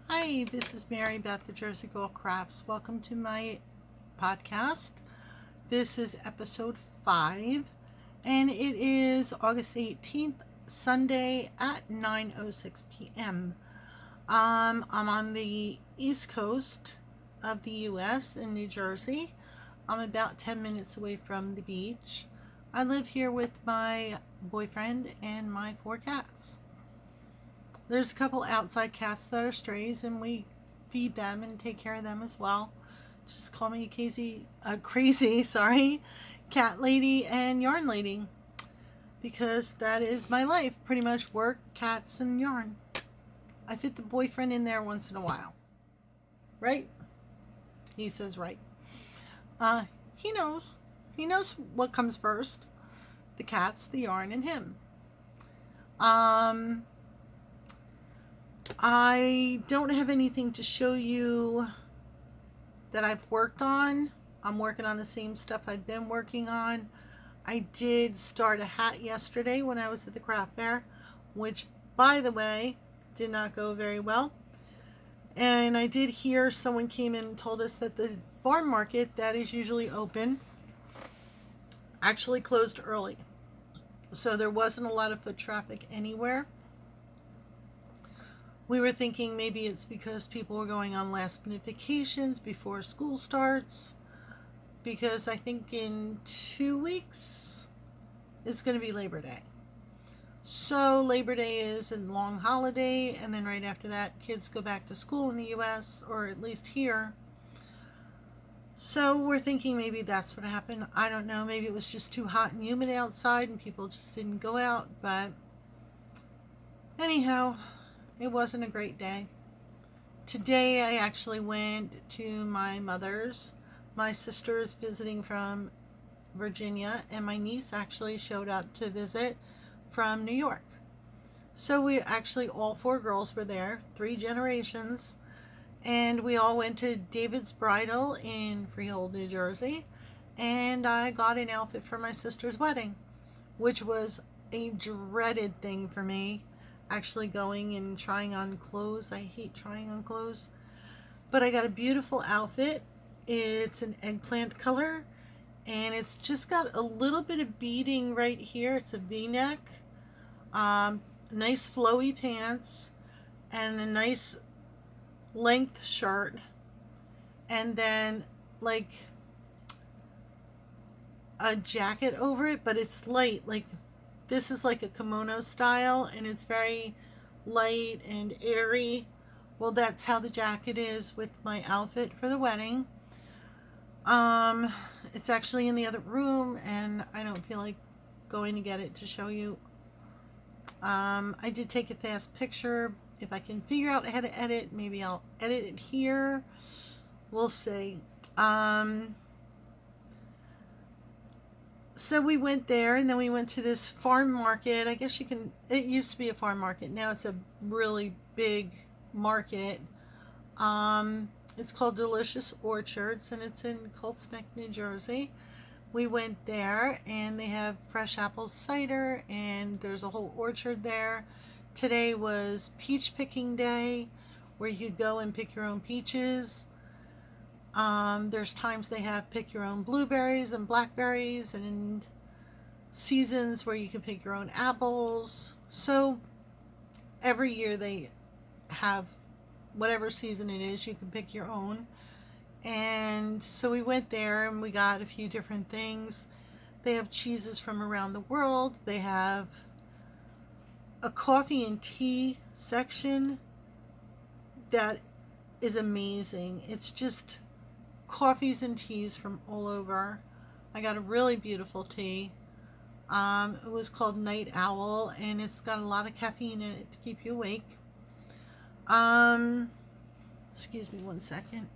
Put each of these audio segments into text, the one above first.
Hi, this is Mary Beth, the Jersey Girl Crafts. Welcome to my podcast. This is episode 5, and it is August 18th, Sunday at 9:06 p.m. I'm on the East Coast of the U.S. in New Jersey. I'm about 10 minutes away from the beach. I live here with my boyfriend and my 4 cats. There's a couple outside cats that are strays, and we feed them and take care of them as well. Just call me crazy, sorry, cat lady and yarn lady, because that is my life. Pretty much work, cats, and yarn. I fit the boyfriend in there once in a while, right? He says right. Uh, he knows. He knows what comes first: the cats, the yarn, and him. Um, I don't have anything to show you that I've worked on. I'm working on the same stuff I've been working on. I did start a hat yesterday when I was at the craft fair, which, by the way, did not go very well. And I did hear someone came in and told us that the farm market that is usually open actually closed early. So there wasn't a lot of foot traffic anywhere. We were thinking maybe it's because people were going on last minute vacations before school starts. Because I think in 2 weeks is going to be Labor Day. So Labor Day is a long holiday, and then right after that, kids go back to school in the U.S., or at least here. So we're thinking maybe that's what happened. I don't know. Maybe it was just too hot and humid outside, and people just didn't go out. But anyhow, it wasn't a great day. Today I actually went to my mother's. My sister is visiting from Virginia, and my niece actually showed up to visit from New York. So we actually, all 4 girls were there, 3 generations, and we all went to David's Bridal in Freehold, New Jersey, and I got an outfit for my sister's wedding, which was a dreaded thing for me, actually going and trying on clothes. I hate trying on clothes, but I got a beautiful outfit. It's an eggplant color, and it's just got a little bit of beading right here. It's a V-neck, nice flowy pants, and a nice length shirt, and then like a jacket over it, but it's light. Like, this is like a kimono style, and it's very light and airy. Well, that's how the jacket is with my outfit for the wedding. It's actually in the other room, and I don't feel like going to get it to show you. I did take a fast picture. If I can figure out how to edit, maybe I'll edit it here. We'll see. So we went there, and then we went to this farm market. I guess it used to be a farm market. Now it's a really big market. It's called Delicious Orchards, and it's in Colts Neck, New Jersey. We went there, and they have fresh apple cider, and there's a whole orchard there. Today was peach picking day, where you go and pick your own peaches. There's times they have pick your own blueberries and blackberries, and seasons where you can pick your own apples. So every year they have whatever season it is, you can pick your own. And so we went there and we got a few different things. They have cheeses from around the world. They have a coffee and tea section that is amazing. It's just coffees and teas from all over. I got a really beautiful tea. It was called Night Owl, and it's got a lot of caffeine in it to keep you awake. Excuse me one second.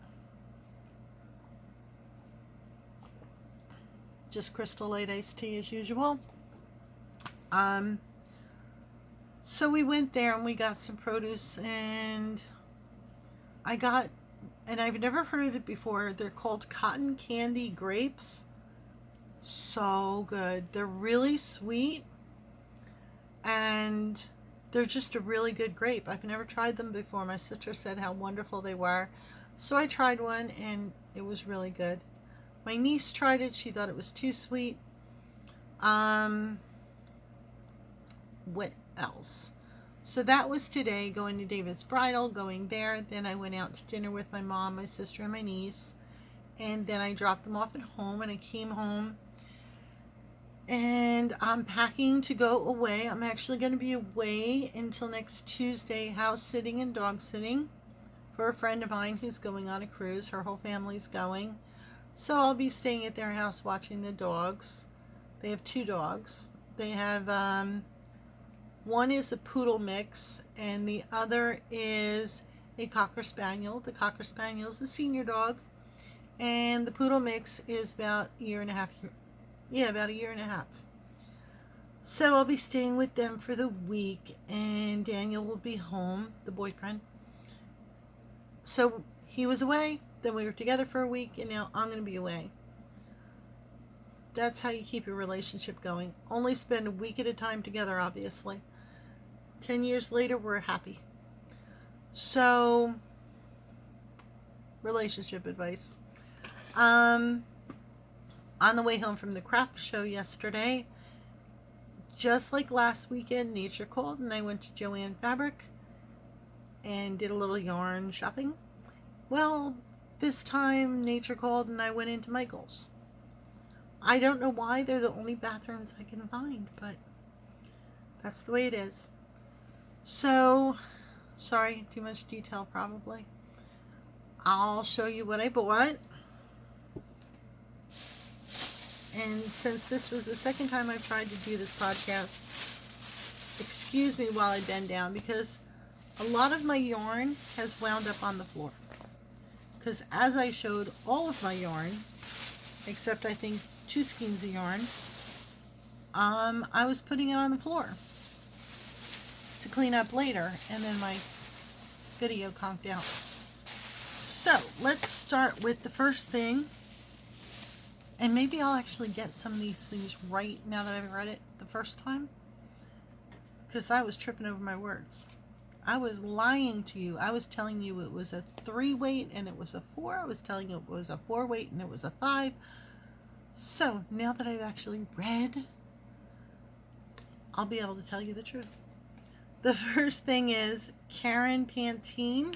Just Crystal Light iced tea as usual. So we went there and we got some produce, and and I've never heard of it before. They're called cotton candy grapes. So good. They're really sweet, and They're just a really good grape. I've never tried them before. My sister said how wonderful they were. So I tried one and it was really good. My niece tried it. She thought it was too sweet. What else? So that was today, going to David's Bridal, going there. Then I went out to dinner with my mom, my sister, and my niece. And then I dropped them off at home, and I came home. And I'm packing to go away. I'm actually going to be away until next Tuesday, house sitting and dog sitting for a friend of mine who's going on a cruise. Her whole family's going. So I'll be staying at their house watching the dogs. They have 2 dogs. They have, one is a poodle mix, and the other is a Cocker Spaniel. The Cocker Spaniel is a senior dog, and the poodle mix is about a year and a half. Yeah, about a year and a half. So I'll be staying with them for the week, and Daniel will be home, the boyfriend. So he was away, then we were together for a week, and now I'm going to be away. That's how you keep your relationship going. Only spend a week at a time together, obviously. 10 years later, we're happy. So, relationship advice. On the way home from the craft show yesterday, just like last weekend, nature called, and I went to Joann Fabric and did a little yarn shopping. Well, this time nature called and I went into Micheals. I don't know why. They're the only bathrooms I can find, but that's the way it is. So, sorry, too much detail probably. I'll show you what I bought. And since this was the second time I've tried to do this podcast, excuse me while I bend down, because a lot of my yarn has wound up on the floor. Because as I showed all of my yarn, except I think 2 skeins of yarn, I was putting it on the floor to clean up later, and then my video conked out. So let's start with the first thing, and maybe I'll actually get some of these things right now that I've read it the first time, because I was tripping over my words. I was lying to you. I was telling you it was a 3 weight and it was a 4. I was telling you it was a 4 weight and it was a 5. So now that I've actually read, I'll be able to tell you the truth. The first thing is Karen Pantone.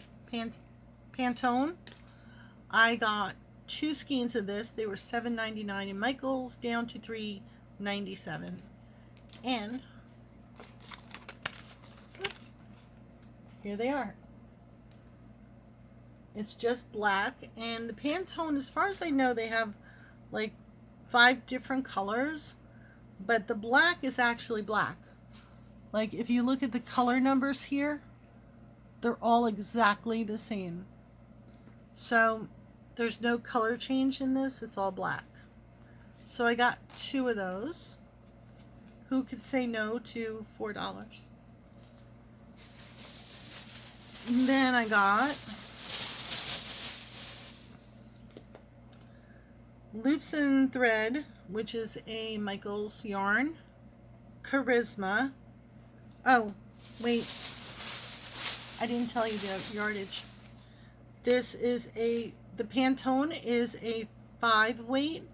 I got 2 skeins of this. They were $7.99 in Micheals, down to $3.97. And here they are. It's just black, and the Pantone, as far as I know, they have like 5 different colors, but the black is actually black. Like, if you look at the color numbers here, they're all exactly the same. So there's no color change in this. It's all black. So I got 2 of those. Who could say no to $4? And then I got Loops and Thread, which is a Micheals yarn. Charisma. Oh, wait. I didn't tell you the yardage. This is the Pantone is a 5 weight,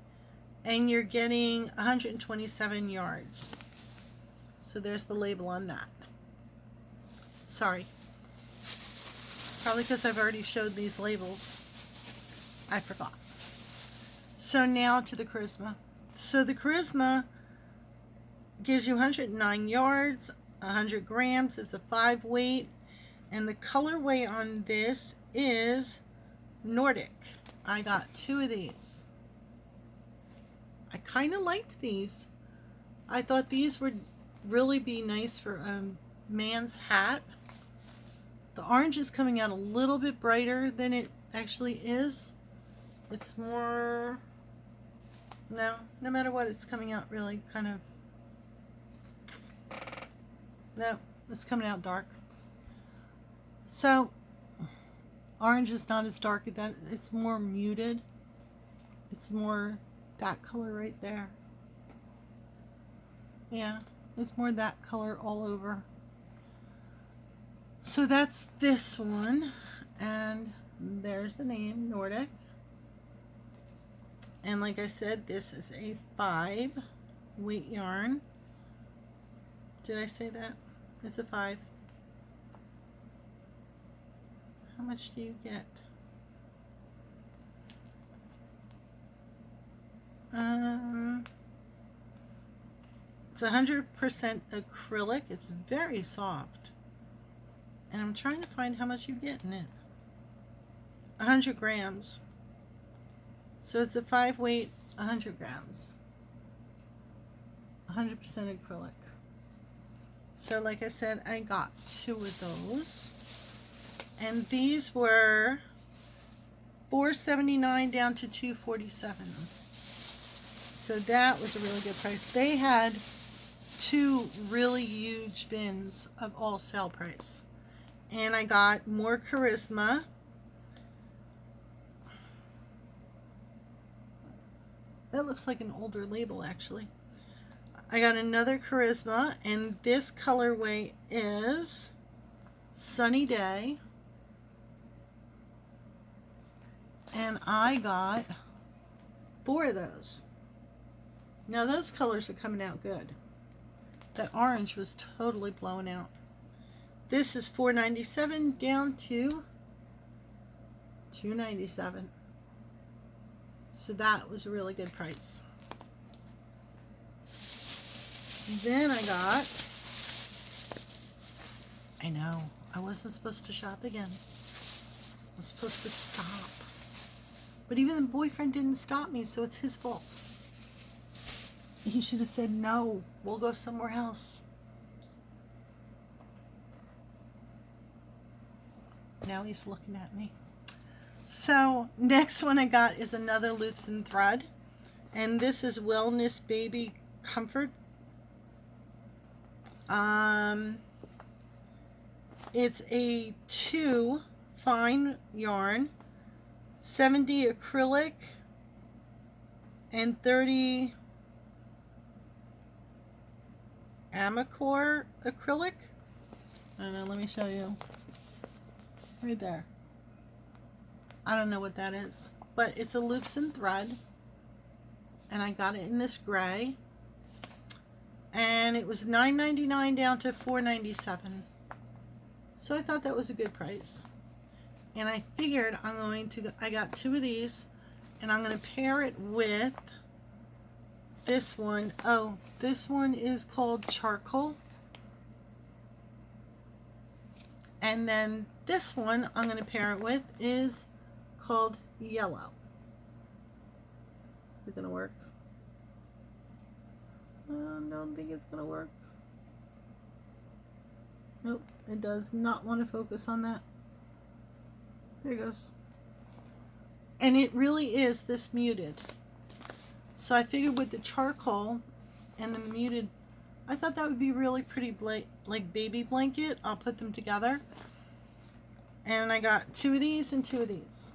and you're getting 127 yards. So there's the label on that. Sorry. Probably because I've already showed these labels. I forgot. So now to the Charisma. So the Charisma gives you 109 yards, 100 grams. It's a 5 weight. And the colorway on this is Nordic. I got 2 of these. I kind of liked these. I thought these would really be nice for a man's hat. The orange is coming out a little bit brighter than it actually is. It's more, no matter what, it's coming out really kind of, no, it's coming out dark. So, orange is not as dark as that. It's more muted. It's more that color right there. Yeah, it's more that color all over. So that's this one, and there's the name, Nordic. And like I said, this is a 5 weight yarn. Did I say that? It's a 5. How much do you get? It's 100% acrylic. It's very soft. And I'm trying to find how much you get in it. 100 grams. So it's a 5 weight, 100 grams. 100% acrylic. So like I said, I got 2 of those. And these were $4.79 down to $2.47. So that was a really good price. They had 2 really huge bins of all sale price. And I got more Charisma. That looks like an older label, actually. I got another Charisma, and this colorway is Sunny Day. And I got 4 of those. Now those colors are coming out good. That orange was totally blown out. This is $4.97 down to $2.97. So that was a really good price. Then I know, I wasn't supposed to shop again. I was supposed to stop. But even the boyfriend didn't stop me, so it's his fault. He should have said, no, we'll go somewhere else. Now he's looking at me. So next one I got is another Loops and Thread. And this is Wellness Baby Comfort. It's a 2 fine yarn, 70 acrylic, and 30 Amacor acrylic. I don't know, let me show you. Right there. I don't know what that is, but it's a Loops and Thread, and I got it in this gray, and it was $9.99 down to $4.97. So I thought that was a good price, and I figured I got 2 of these, and I'm going to pair it with this one. Oh, this one is called Charcoal. And then this one I'm going to pair it with is called Yellow. Is it going to work? I don't think it's going to work. Nope, it does not want to focus on that. There it goes. And it really is this muted. So I figured with the charcoal and the muted, I thought that would be really pretty, like baby blanket. I'll put them together. And I got 2 of these and 2 of these.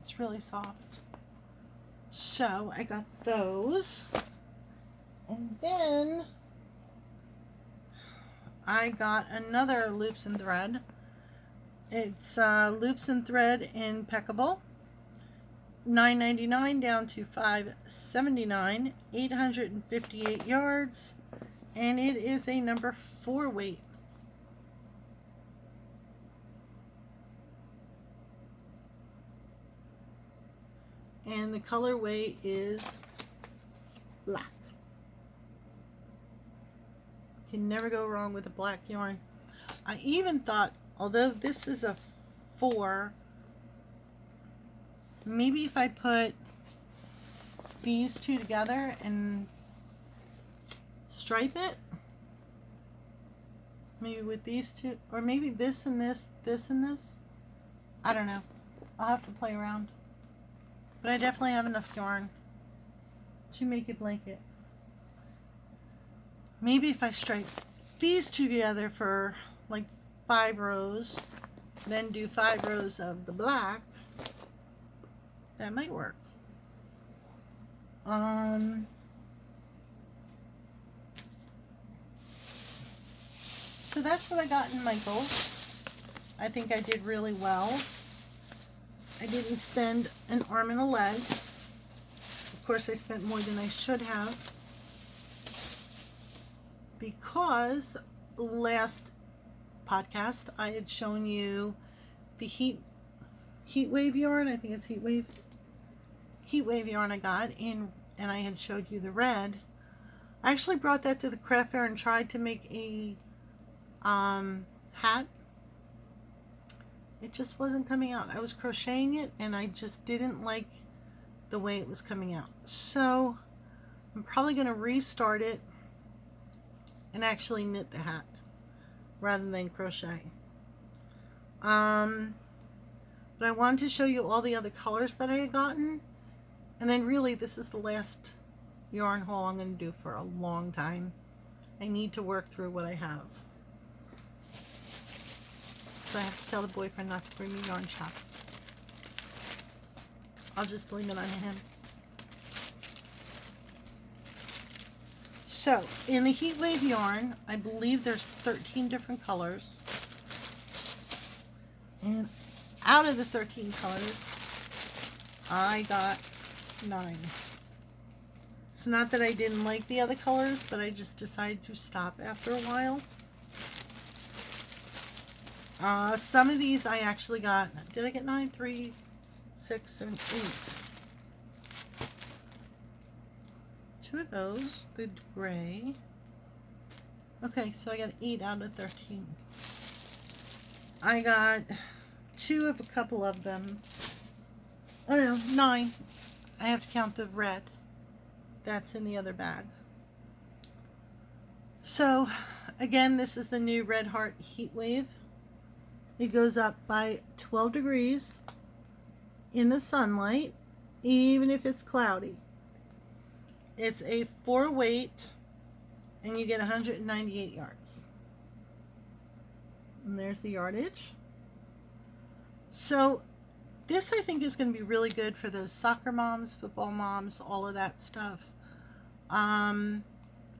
It's really soft. So I got those. And then I got another Loops and Thread. It's Loops and Thread Impeccable. $9.99 down to $5.79. 858 yards. And it is a number 4 weight. And the colorway is black. Can never go wrong with a black yarn. I even thought, although this is a 4, maybe if I put these 2 together and stripe it, maybe with these 2, or maybe this and this, this and this. I don't know. I'll have to play around. But I definitely have enough yarn to make a blanket. Maybe if I stripe these 2 together for like 5 rows, then do 5 rows of the black, that might work. So that's what I got in Micheals. I think I did really well. I didn't spend an arm and a leg. Of course, I spent more than I should have, because last podcast I had shown you the heat wave yarn. I think it's heat wave yarn I got in, and I had showed you the red. I actually brought that to the craft fair and tried to make a hat. It just wasn't coming out. I was crocheting it and I just didn't like the way it was coming out. So I'm probably going to restart it and actually knit the hat rather than crochet. But I wanted to show you all the other colors that I had gotten. And then really this is the last yarn haul I'm going to do for a long time. I need to work through what I have. So I have to tell the boyfriend not to bring me yarn shop. I'll just blame it on him. So in the heat wave yarn, I believe there's 13 different colors. And out of the 13 colors, I got 9. It's not that I didn't like the other colors, but I just decided to stop after a while. Some of these I actually got, did I get 9? 3, 6, 7, 8. 2 of those, the gray. Okay, so I got 8 out of 13. I got 2 of a couple of them. Oh no, 9. I have to count the red. That's in the other bag. So, again, this is the new Red Heart Heat Wave. It goes up by 12 degrees in the sunlight, even if it's cloudy. It's a 4 weight, and you get 198 yards. And there's the yardage. So this I think is going to be really good for those soccer moms, football moms, all of that stuff. And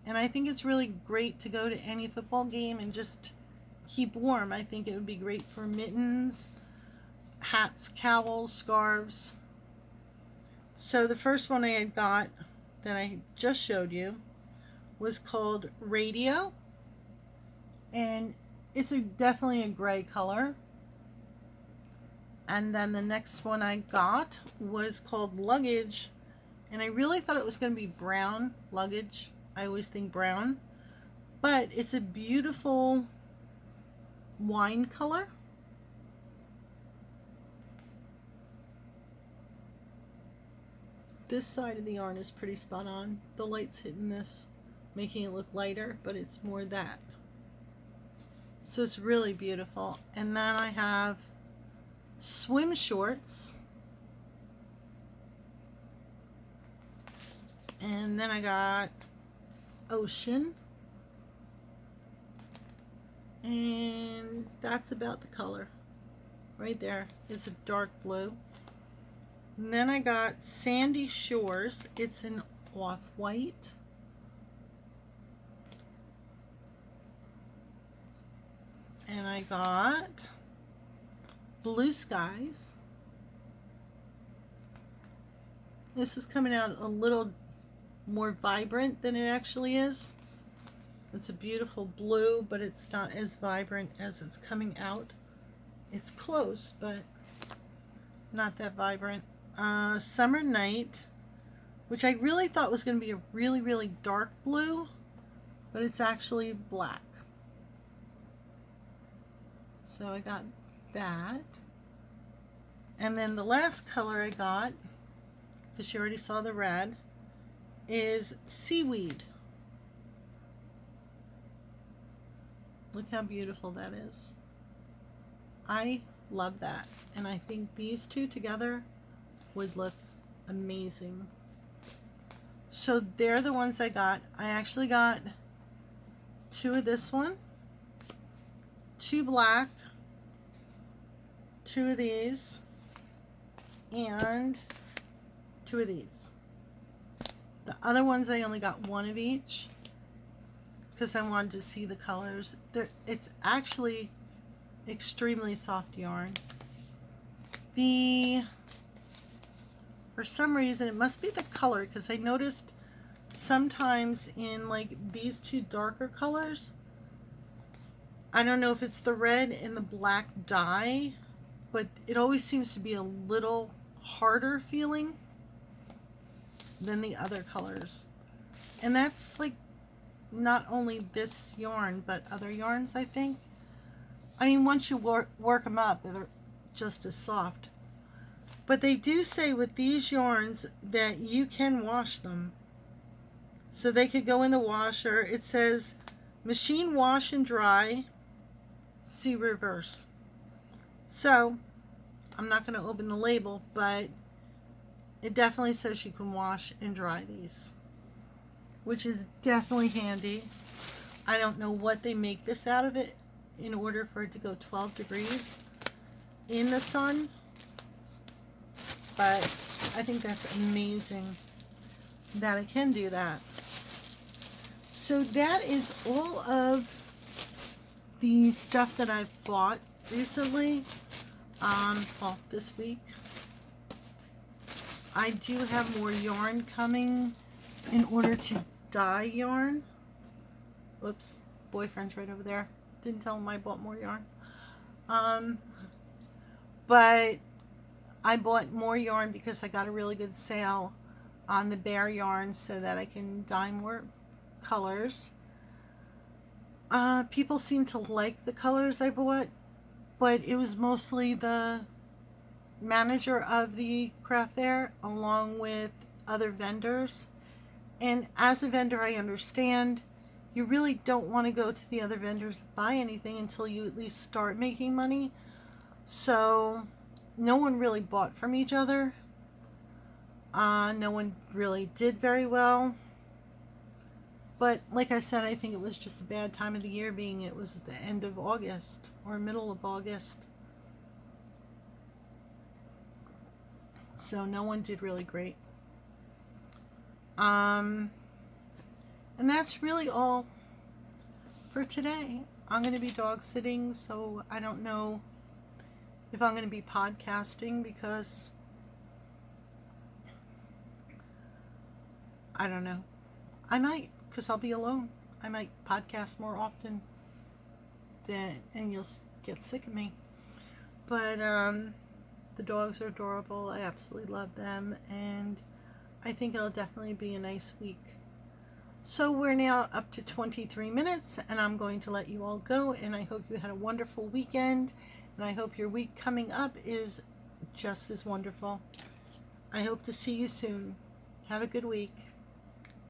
I think it's really great to go to any football game and just keep warm. I think it would be great for mittens, hats, cowls, scarves. So the first one I had got that I just showed you was called Radio, and it's definitely a gray color. And then the next one I got was called Luggage, and I really thought it was going to be brown luggage. I always think brown, but it's a beautiful wine color. This side of the yarn is pretty spot on. The light's hitting this, making it look lighter, but it's more that. So it's really beautiful. And then I have swim shorts. And then I got Ocean. And that's about the color. Right there. It's a dark blue. And then I got Sandy Shores. It's an off-white. And I got Blue Skies. This is coming out a little more vibrant than it actually is. It's a beautiful blue, but it's not as vibrant as it's coming out. It's close, but not that vibrant. Summer Night, which I really thought was going to be a really, really dark blue, but it's actually black. So I got that. And then the last color I got, because you already saw the red, is Seaweed. Look how beautiful that is. I love that. And I think these two together would look amazing. So they're the ones I got. I actually got 2 of this one, 2 black, 2 of these, and 2 of these. The other ones I only got 1 of each. because I wanted to see the colors. It's actually extremely soft yarn. For some reason, it must be the color, because I noticed sometimes in like these two darker colors, I don't know if it's the red and the black dye, but it always seems to be a little harder feeling than the other colors. And that's like not only this yarn, but other yarns, I think. I mean, once you work them up, they're just as soft. But they do say with these yarns that you can wash them. So they could go in the washer. It says machine wash and dry, see reverse. So I'm not going to open the label, but it definitely says you can wash and dry these, which is definitely handy. I don't know what they make this out of it in order for it to go 12 degrees in the sun, but I think that's amazing that it can do that. So that is all of the stuff that I've bought recently, well, this week. I do have more yarn coming in order to dye yarn. Whoops, boyfriend's right over there. Didn't tell him I bought more yarn. But I bought more yarn because I got a really good sale on the bare yarn so that I can dye more colors. People seem to like the colors I bought, but it was mostly the manager of the craft fair along with other vendors. And as a vendor, I understand you really don't want to go to the other vendors and buy anything until you at least start making money. So no one really bought from each other. No one really did very well. But like I said, I think it was just a bad time of the year, being it was the end of August or middle of August. So no one did really great. And that's really all for today. I'm going to be dog sitting, so I don't know if I'm going to be podcasting, because I don't know. I might, because I'll be alone. I might podcast more often and you'll get sick of me. But the dogs are adorable. I absolutely love them, and I think it'll definitely be a nice week. So we're now up to 23 minutes, and I'm going to let you all go, and I hope you had a wonderful weekend, and I hope your week coming up is just as wonderful. I hope to see you soon. Have a good week.